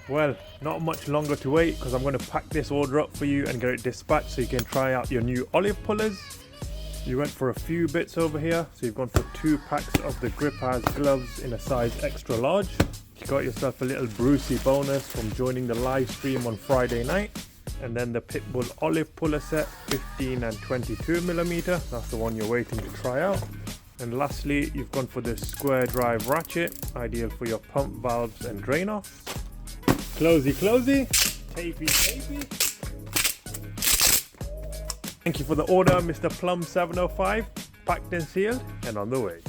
Well, not much longer to wait because I'm going to pack this order up for you and get it dispatched so you can try out your new olive pullers. You went for a few bits over here, so you've gone for 2 packs of the Grippaz gloves in a size extra large. You got yourself a little Brucey bonus from joining the live stream on Friday night. And then the Pitbull Olive Puller set, 15 and 22mm, that's the one you're waiting to try out. And lastly, you've gone for the square drive ratchet, ideal for your pump valves and drain offs. Closey, closey, tapey, tapey. Thank you for the order, Mr. Plum 705, packed and sealed and on the way.